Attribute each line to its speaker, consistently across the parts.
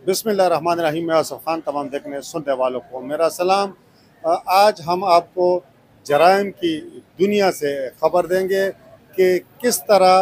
Speaker 1: बिस्मिल्लाहिर्रहमानिर्रहीम। मैं आसिफ खान तमाम देखने सुनने वालों को मेरा सलाम। आज हम आपको जराइम की दुनिया से ख़बर देंगे कि किस तरह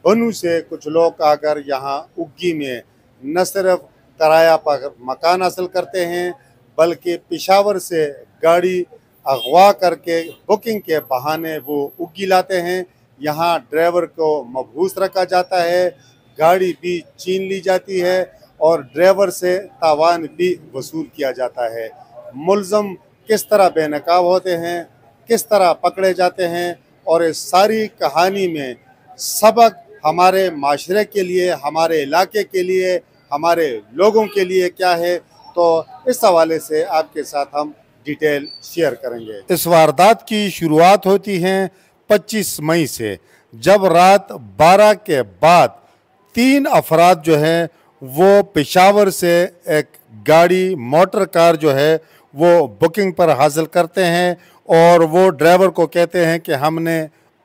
Speaker 1: बनू से कुछ लोग आकर यहाँ उग्गी में न सिर्फ किराया पर मकान हासिल करते हैं बल्कि पेशावर से गाड़ी अगवा करके बुकिंग के बहाने वो उग्गी लाते हैं। यहाँ ड्राइवर को मबहूस रखा जाता है, गाड़ी भी छीन ली जाती है और ड्राइवर से तावान भी वसूल किया जाता है। मुल्ज़म किस तरह बेनकाब होते हैं, किस तरह पकड़े जाते हैं और इस सारी कहानी में सबक हमारे माशरे के लिए, हमारे इलाके के लिए, हमारे लोगों के लिए क्या है, तो इस हवाले से आपके साथ हम डिटेल शेयर करेंगे। इस वारदात की शुरुआत होती है 25 मई से, जब रात 12 के बाद 3 अफराद जो है वो पेशावर से एक गाड़ी मोटर कार जो है वो बुकिंग पर हासिल करते हैं और वो ड्राइवर को कहते हैं कि हमने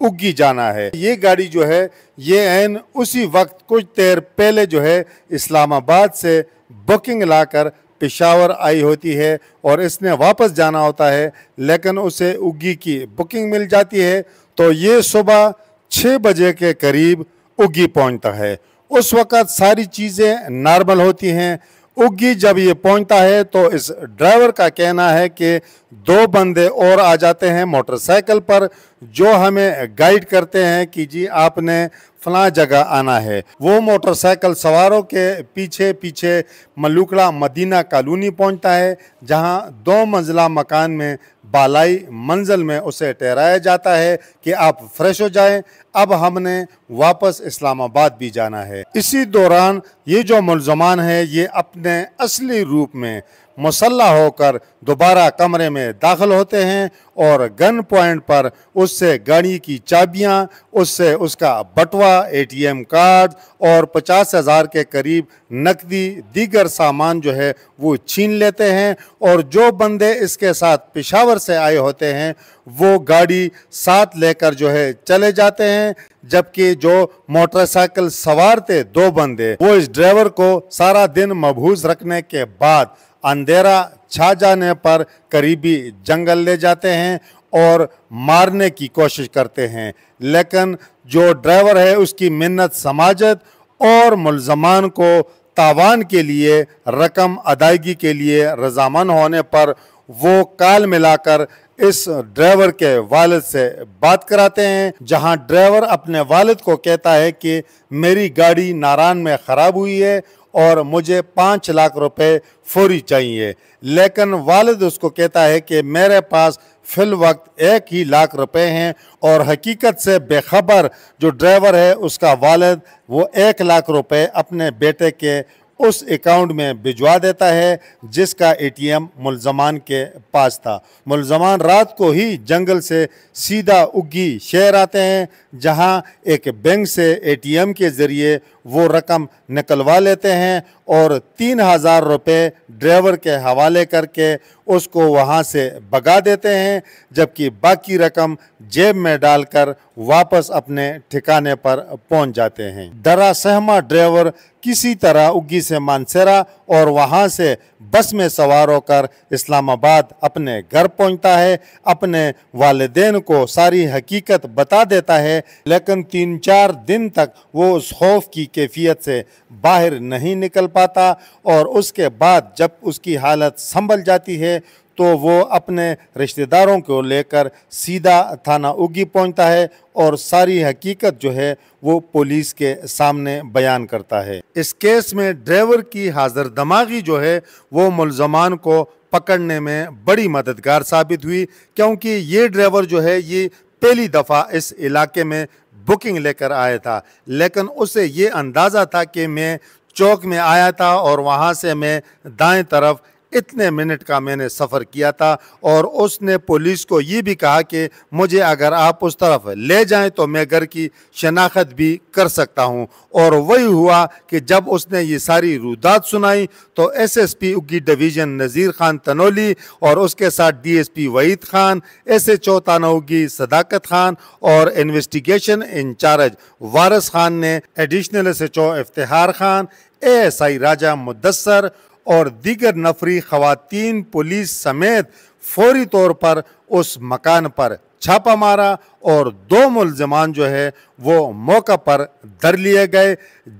Speaker 1: उग्गी जाना है। ये गाड़ी जो है ये ऐन उसी वक्त कुछ देर पहले जो है इस्लामाबाद से बुकिंग लाकर पेशावर आई होती है और इसने वापस जाना होता है, लेकिन उसे उग्गी की बुकिंग मिल जाती है। तो ये सुबह 6 बजे के करीब उग्गी पहुंचता है। उस वक़्त सारी चीज़ें नॉर्मल होती हैं। उग्गी जब ये पहुंचता है तो इस ड्राइवर का कहना है कि 2 बंदे और आ जाते हैं मोटरसाइकिल पर, जो हमें गाइड करते हैं कि जी आपने फलां जगह आना है। वो मोटरसाइकिल सवारों के पीछे पीछे मलुकड़ा मदीना कॉलोनी पहुंचता है, जहां 2 मंजिला मकान में बालाई मंजिल में उसे ठहराया जाता है कि आप फ्रेश हो जाएं, अब हमने वापस इस्लामाबाद भी जाना है। इसी दौरान ये जो मुल्ज़मान है ये अपने असली रूप में मुसल्ला होकर दोबारा कमरे में दाखिल होते हैं और गन पॉइंट पर उससे गाड़ी की चाबियां, उससे उसका बटवा, ATM कार्ड और 50,000 के करीब नकदी दीगर सामान जो है वो छीन लेते हैं। और जो बंदे इसके साथ पेशावर से आए होते हैं वो गाड़ी साथ लेकर जो है चले जाते हैं, जबकि जो मोटरसाइकिल सवार थे 2 बंदे वो इस ड्राइवर को सारा दिन मबहूस रखने के बाद अंधेरा छा जाने पर करीबी जंगल ले जाते हैं और मारने की कोशिश करते हैं। लेकिन जो ड्राइवर है उसकी मिन्नत समाजत और मुल्ज़मान को तावान के लिए रकम अदायगी के लिए रजामंद होने पर वो काल मिलाकर इस ड्राइवर के वालिद से बात कराते हैं, जहां ड्राइवर अपने वालिद को कहता है कि मेरी गाड़ी नारान में ख़राब हुई है और मुझे 5 लाख रुपए फौरी चाहिए। लेकिन वालिद उसको कहता है कि मेरे पास फिल वक्त 1 ही लाख रुपए हैं और हकीकत से बेखबर जो ड्राइवर है उसका वालिद वो 1 लाख रुपए अपने बेटे के उस अकाउंट में भिजवा देता है जिसका ATM मुल्ज़मान के पास था। मुल्ज़मान रात को ही जंगल से सीधा उग्गी शहर आते हैं, जहां एक बैंक से ATM के ज़रिए वो रकम निकलवा लेते हैं और 3,000 रुपये ड्राइवर के हवाले करके उसको वहां से भगा देते हैं, जबकि बाकी रकम जेब में डालकर वापस अपने ठिकाने पर पहुंच जाते हैं। डरा सहमा ड्राइवर किसी तरह उग्गी से मानसेरा और वहां से बस में सवार होकर इस्लामाबाद अपने घर पहुंचता है, अपने वालिदैन को सारी हकीकत बता देता है। लेकिन 3-4 दिन तक वो उस खौफ की कैफियत से बाहर नहीं निकल पाता और उसके बाद जब उसकी हालत संभल जाती है तो वो अपने रिश्तेदारों को लेकर सीधा थाना उग्गी पहुंचता है और सारी हकीकत जो है वो पुलिस के सामने बयान करता है। इस केस में ड्राइवर की हाजिर दमागी जो है वो मुल्ज़मान को पकड़ने में बड़ी मददगार साबित हुई, क्योंकि ये ड्राइवर जो है ये पहली दफ़ा इस इलाके में बुकिंग लेकर आया था, लेकिन उसे ये अंदाज़ा था कि मैं चौक में आया था और वहाँ से मैं दाएं तरफ इतने मिनट का मैंने सफ़र किया था। और उसने पुलिस को ये भी कहा कि मुझे अगर आप उस तरफ ले जाएं तो मैं घर की शनाख्त भी कर सकता हूं। और वही हुआ कि जब उसने ये सारी रुदात सुनाई तो एसएसपी उगी डिवीज़न नज़ीर खान तनोली और उसके साथ डीएसपी वहीद खान, एसएचओ तानोगी सदाकत खान और इन्वेस्टिगेशन इंचार्ज वारिस खान ने additional SHO Iftikhar Khan, ASI Raja Mudassar और दीगर नफरी खवातीन पुलिस समेत फौरी तौर पर उस मकान पर छापा मारा और 2 मुलजमान जो है वो मौका पर धर लिए गए,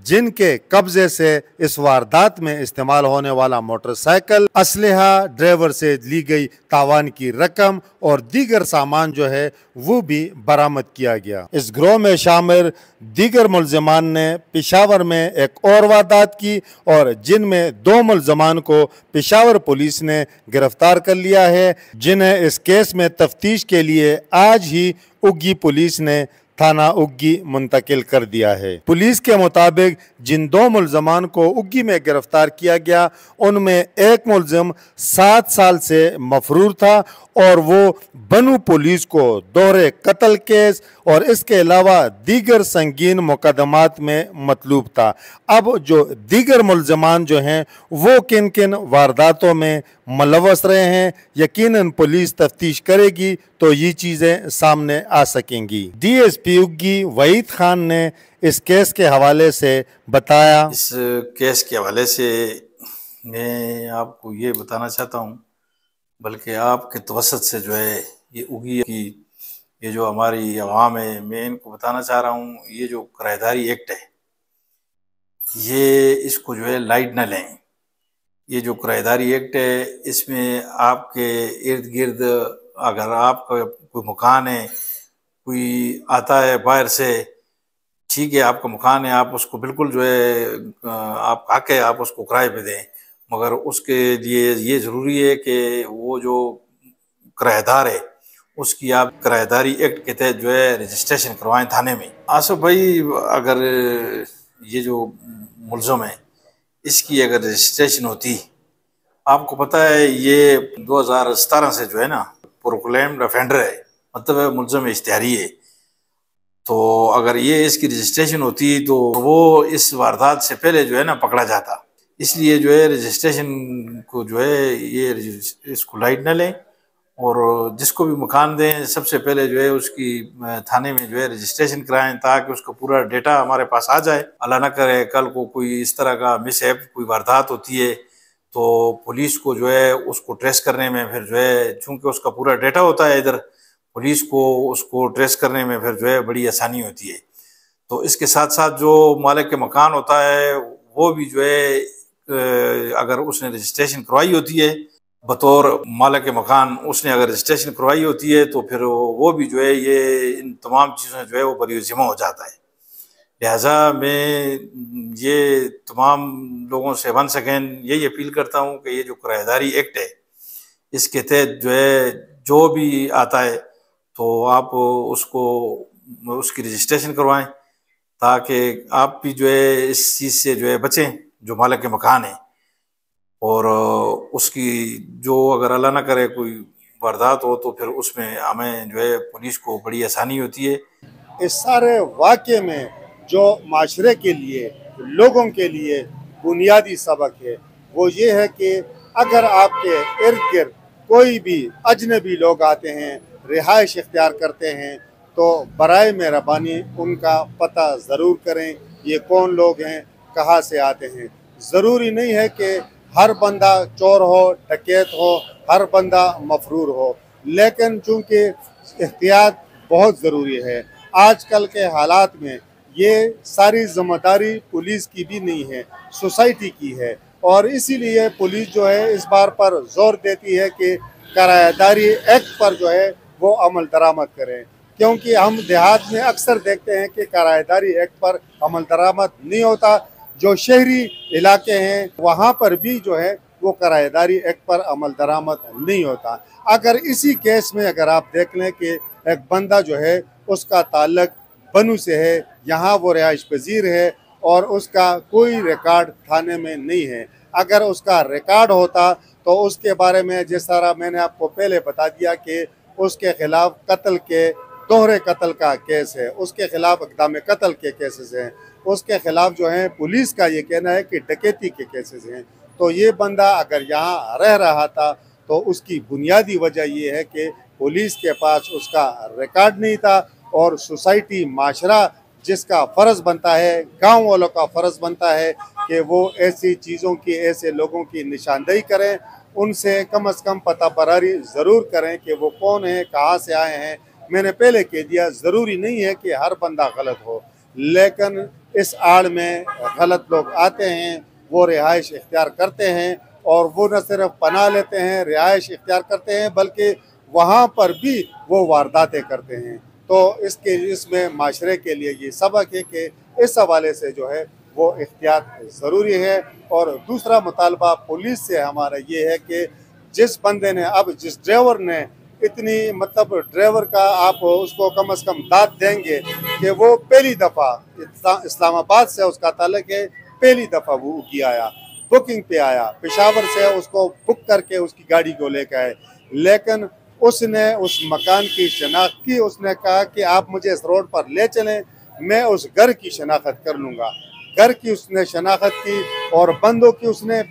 Speaker 1: जिनके कब्जे से इस वारदात में इस्तेमाल होने वाला मोटरसाइकिल, असलहा, ड्राइवर से ली गई तावान की रकम और दीगर सामान जो है वो भी बरामद किया गया। इस गिरोह में शामिल दीगर मुलजमान ने पेशावर में एक और वारदात की और जिनमें 2 मुलजमान को पेशावर पुलिस ने गिरफ्तार कर लिया है, जिन्हें इस केस में तफ्तीश के लिए आज ही उग्गी पुलिस ने थाना उग्गी मुंतकिल कर दिया है। पुलिस के मुताबिक जिन 2 मुलजमान को उग्गी में गिरफ्तार किया गया उनमें एक मुलजम 7 साल से मफरूर था और वो बनू पुलिस को दोहरे कत्ल केस और इसके अलावा दीगर संगीन मुकदमात में मतलूब था। अब जो दीगर मुलजमान जो हैं वो किन किन वारदातों में मुलव्वस रहे हैं, यकीनन पुलिस तफ्तीश करेगी तो ये चीज़ें सामने आ सकेंगी। डीएसपी उग्गी वहीद खान ने इस केस के हवाले से बताया।
Speaker 2: इस केस के हवाले से मैं आपको ये बताना चाहता हूँ, बल्कि आपके तवसत से जो है ये उगी की ये जो हमारी अवाम है, मैं इनको बताना चाह रहा हूँ, ये जो किराएदारी एक्ट है ये इसको जो है लाइट न लें। ये जो किराएदारी एक्ट है इसमें आपके इर्द गिर्द अगर आपका कोई मकान है, कोई आता है बाहर से, ठीक है आपका मकान है, आप उसको बिल्कुल जो है आप आके आप उसको किराए पे दें, मगर उसके लिए ये ज़रूरी है कि वो जो किराएदार है उसकी आप किराएदारी एक्ट के तहत जो है रजिस्ट्रेशन करवाएं थाने में। आसफ भाई, अगर ये जो मुलज़म है इसकी अगर रजिस्ट्रेशन होती, आपको पता है ये 2017 से जो है ना प्रोक्लेम्ड ऑफेंडर है, मतलब है मुलज़म इश्तिहारी है। तो अगर ये इसकी रजिस्ट्रेशन होती तो वो इस वारदात से पहले जो है ना पकड़ा जाता। इसलिए जो है रजिस्ट्रेशन को जो है ये इसको लाइट न लें और जिसको भी मकान दें सबसे पहले जो है उसकी थाने में जो है रजिस्ट्रेशन कराएं ताकि उसका पूरा डेटा हमारे पास आ जाए। अल्लाह न करे कल को कोई इस तरह का मिसहैप कोई वारदात होती है तो पुलिस को जो है उसको ट्रेस करने में फिर जो है, चूँकि उसका पूरा डेटा होता है इधर, पुलिस को उसको ट्रेस करने में फिर जो है बड़ी आसानी होती है। तो इसके साथ साथ जो मालिक के मकान होता है वो भी जो है अगर उसने रजिस्ट्रेशन करवाई होती है बतौर मालिक के मकान, उसने अगर रजिस्ट्रेशन करवाई होती है तो फिर वो भी जो है ये इन तमाम चीज़ों जो है वो बरी ज़िम्मा हो जाता है। लिहाजा मैं ये तमाम लोगों से वंस अगेन यही अपील करता हूँ कि ये जो किराएदारी एक्ट है इसके तहत जो है जो भी आता है तो आप उसको उसकी रजिस्ट्रेशन करवाएं ताकि आप भी जो है इस चीज़ से जो है बचें, जो मालिक के मकान है, और उसकी जो अगर अल्लाह ना करे कोई वारदात हो तो फिर उसमें हमें जो है पुलिस को बड़ी आसानी होती है।
Speaker 1: इस सारे वाक़े में जो माशरे के लिए, लोगों के लिए बुनियादी सबक है वो ये है कि अगर आपके इर्द गिर्द कोई भी अजनबी लोग आते हैं, रिहाइश इख्तियार करते हैं, तो बराए मेहरबानी उनका पता ज़रूर करें, ये कौन लोग हैं, कहाँ से आते हैं। ज़रूरी नहीं है कि हर बंदा चोर हो, डकैत हो, हर बंदा मफरूर हो, लेकिन चूँकि एहतियात बहुत ज़रूरी है। आजकल के हालात में ये सारी ज़िम्मेदारी पुलिस की भी नहीं है, सोसाइटी की है, और इसीलिए पुलिस जो है इस बार पर जोर देती है कि किराएदारी एक्ट पर जो है वो अमल दरामद करें, क्योंकि हम देहात में अक्सर देखते हैं कि किराएदारी एक्ट पर अमल दरामद नहीं होता। जो शहरी इलाके हैं वहाँ पर भी जो है वो किराएदारी एक्ट पर अमल दरामद नहीं होता। अगर इसी केस में अगर आप देख लें कि एक बंदा जो है उसका ताल्लुक बनू से है, यहाँ वो रिहाइश पजीर है और उसका कोई रिकॉर्ड थाने में नहीं है, अगर उसका रिकॉर्ड होता तो उसके बारे में जिस तरह मैंने आपको पहले बता दिया कि उसके खिलाफ कत्ल के दोहरे कत्ल का केस है, उसके खिलाफ इक़दाम कत्ल के केसेस हैं, उसके खिलाफ जो है पुलिस का ये कहना है कि डकैती के केसेस हैं। तो ये बंदा अगर यहाँ रह रहा था तो उसकी बुनियादी वजह ये है कि पुलिस के पास उसका रिकॉर्ड नहीं था और सोसाइटी माशरा जिसका फ़र्ज़ बनता है, गांव वालों का फ़र्ज़ बनता है कि वो ऐसी चीज़ों की, ऐसे लोगों की निशानदेही करें, उनसे कम से कम पता बरारी ज़रूर करें कि वो कौन है, कहाँ से आए हैं। मैंने पहले कह दिया, ज़रूरी नहीं है कि हर बंदा गलत हो, लेकिन इस आड़ में गलत लोग आते हैं, वो रिहाइश इख्तियार करते हैं और वो न सिर्फ पनाह लेते हैं, रिहाइश इख्तियार करते हैं, बल्कि वहाँ पर भी वो वारदातें करते हैं। तो इसमें माशरे के लिए ये सबक है कि इस हवाले से जो है वो एहतियात ज़रूरी है। और दूसरा मुतालबा पुलिस से हमारा ये है कि जिस बंदे ने, अब जिस ड्राइवर ने इतनी, मतलब ड्राइवर का आप उसको कम से कम दाद देंगे कि वो पहली दफ़ा इस्लामाबाद से उसका ताल्लुक है, पहली दफ़ा वो उगी आया, बुकिंग पे आया, पेशावर से उसको बुक करके उसकी गाड़ी को लेकर आए, लेकिन उसने उस मकान की शनाख्त की। उसने कहा कि आप मुझे इस रोड पर ले चलें, मैं उस घर की शनाख्त कर लूँगा। घर की उसने शनाख्त की और बंदों की उसने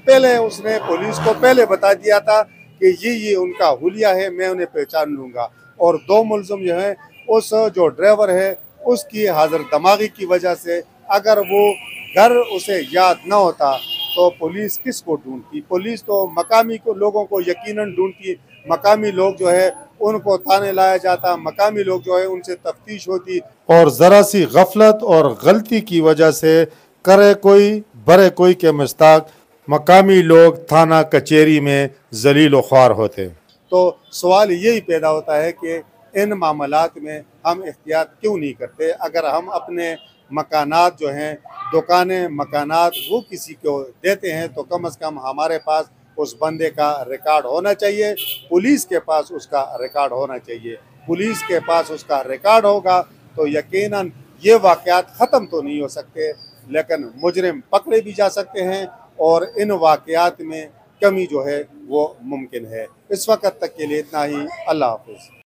Speaker 1: पुलिस को पहले बता दिया था कि ये उनका हुलिया है, मैं उन्हें पहचान लूँगा। और दो मुलज़िम जो हैं, उस जो ड्राइवर है उसकी हाजिर दिमागी की वजह से अगर वो घर उसे याद न होता तो पुलिस किसको ढूंढती? पुलिस तो मकामी को लोगों को यकीनन ढूंढती, मकामी लोग जो है उनको थाने लाया जाता, मकामी लोग जो है उनसे तफ्तीश होती, और ज़रा सी गफलत और गलती की वजह से करे कोई बरे कोई के मुस्ताक मकामी लोग थाना कचहरी में जलील ख्वार होते। तो सवाल यही पैदा होता है कि इन मामलात में हम एहतियात क्यों नहीं करते? अगर हम अपने मकानात जो हैं, दुकानें, मकानात वो किसी को देते हैं तो कम से कम हमारे पास उस बंदे का रिकॉर्ड होना चाहिए, पुलिस के पास उसका रिकॉर्ड होना चाहिए। पुलिस के पास उसका रिकॉर्ड होगा तो यकीनन ये वाक़यात ख़त्म तो नहीं हो सकते, लेकिन मुजरिम पकड़े भी जा सकते हैं और इन वाक़यात में कमी जो है वो मुमकिन है। इस वक्त तक के लिए इतना ही। अल्लाह हाफ़िज़।